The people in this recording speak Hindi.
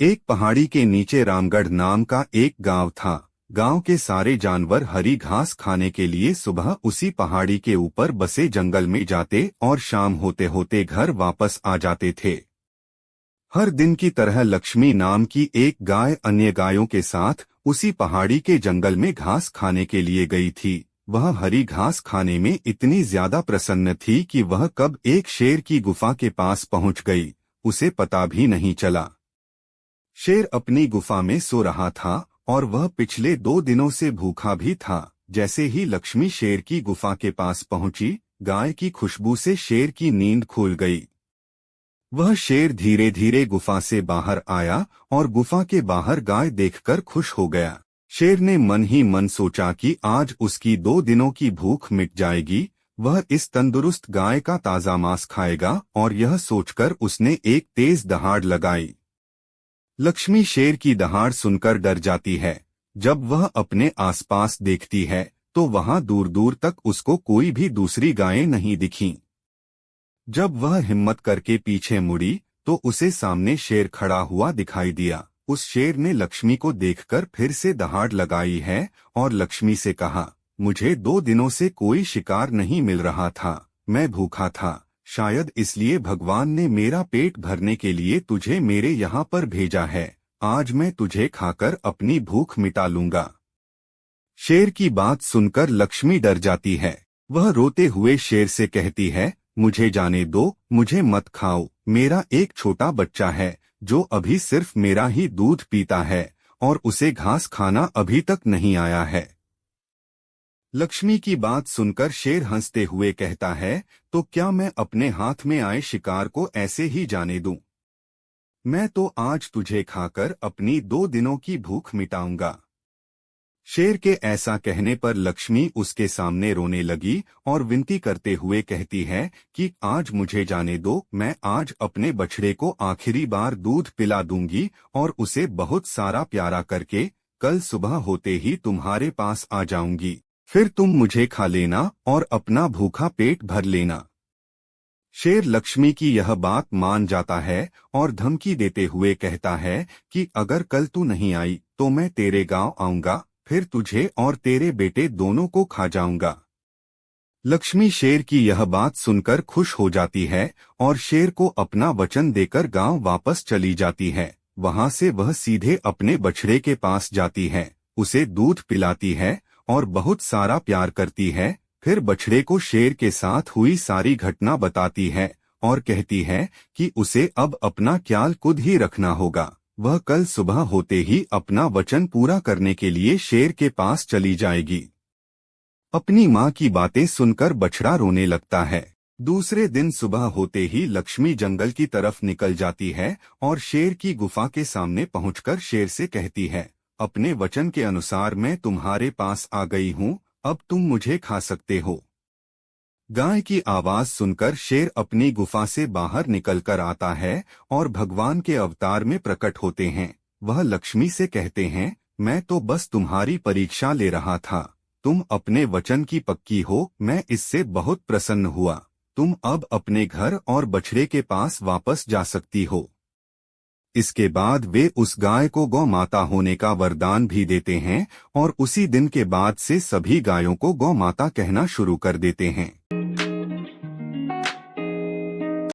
एक पहाड़ी के नीचे रामगढ़ नाम का एक गांव था। गांव के सारे जानवर हरी घास खाने के लिए सुबह उसी पहाड़ी के ऊपर बसे जंगल में जाते और शाम होते होते घर वापस आ जाते थे। हर दिन की तरह लक्ष्मी नाम की एक गाय अन्य गायों के साथ उसी पहाड़ी के जंगल में घास खाने के लिए गई थी। वह हरी घास खाने में इतनी ज्यादा प्रसन्न थी कि वह कब एक शेर की गुफा के पास पहुंच गई, उसे पता भी नहीं चला। शेर अपनी गुफा में सो रहा था और वह पिछले 2 दिनों से भूखा भी था। जैसे ही लक्ष्मी शेर की गुफा के पास पहुंची, गाय की खुशबू से शेर की नींद खुल गई। वह शेर धीरे धीरे गुफा से बाहर आया और गुफा के बाहर गाय देखकर खुश हो गया। शेर ने मन ही मन सोचा कि आज उसकी 2 दिनों की भूख मिट जाएगी। वह इस तंदुरुस्त गाय का ताजा मांस खाएगा और यह सोचकर उसने एक तेज दहाड़ लगाई। लक्ष्मी शेर की दहाड़ सुनकर डर जाती है। जब वह अपने आसपास देखती है तो वहां दूर दूर तक उसको कोई भी दूसरी गायें नहीं दिखीं। जब वह हिम्मत करके पीछे मुड़ी तो उसे सामने शेर खड़ा हुआ दिखाई दिया। उस शेर ने लक्ष्मी को देखकर फिर से दहाड़ लगाई है और लक्ष्मी से कहा, मुझे 2 दिनों से कोई शिकार नहीं मिल रहा था, मैं भूखा था। शायद इसलिए भगवान ने मेरा पेट भरने के लिए तुझे मेरे यहाँ पर भेजा है। आज मैं तुझे खाकर अपनी भूख मिटा लूंगा। शेर की बात सुनकर लक्ष्मी डर जाती है। वह रोते हुए शेर से कहती है, मुझे जाने दो, मुझे मत खाओ। मेरा एक छोटा बच्चा है जो अभी सिर्फ मेरा ही दूध पीता है और उसे घास खाना अभी तक नहीं आया है। लक्ष्मी की बात सुनकर शेर हंसते हुए कहता है, तो क्या मैं अपने हाथ में आए शिकार को ऐसे ही जाने दूं? मैं तो आज तुझे खाकर अपनी 2 दिनों की भूख मिटाऊंगा। शेर के ऐसा कहने पर लक्ष्मी उसके सामने रोने लगी और विनती करते हुए कहती है कि आज मुझे जाने दो, मैं आज अपने बछड़े को आखिरी बार दूध पिला दूंगी और उसे बहुत सारा प्यारा करके कल सुबह होते ही तुम्हारे पास आ जाऊंगी। फिर तुम मुझे खा लेना और अपना भूखा पेट भर लेना। शेर लक्ष्मी की यह बात मान जाता है और धमकी देते हुए कहता है कि अगर कल तू नहीं आई तो मैं तेरे गांव आऊंगा, फिर तुझे और तेरे बेटे दोनों को खा जाऊंगा। लक्ष्मी शेर की यह बात सुनकर खुश हो जाती है और शेर को अपना वचन देकर गांव वापस चली जाती है। वहां से वह सीधे अपने बछड़े के पास जाती है, उसे दूध पिलाती है और बहुत सारा प्यार करती है। फिर बछड़े को शेर के साथ हुई सारी घटना बताती है और कहती है कि उसे अब अपना ख्याल खुद ही रखना होगा। वह कल सुबह होते ही अपना वचन पूरा करने के लिए शेर के पास चली जाएगी। अपनी माँ की बातें सुनकर बछड़ा रोने लगता है। दूसरे दिन सुबह होते ही लक्ष्मी जंगल की तरफ निकल जाती है और शेर की गुफा के सामने पहुंचकर शेर से कहती है, अपने वचन के अनुसार मैं तुम्हारे पास आ गई हूँ, अब तुम मुझे खा सकते हो। गाय की आवाज सुनकर शेर अपनी गुफा से बाहर निकलकर आता है और भगवान के अवतार में प्रकट होते हैं। वह लक्ष्मी से कहते हैं, मैं तो बस तुम्हारी परीक्षा ले रहा था, तुम अपने वचन की पक्की हो, मैं इससे बहुत प्रसन्न हुआ। तुम अब अपने घर और बछड़े के पास वापस जा सकती हो। इसके बाद वे उस गाय को गौ माता होने का वरदान भी देते हैं और उसी दिन के बाद से सभी गायों को गौ माता कहना शुरू कर देते हैं।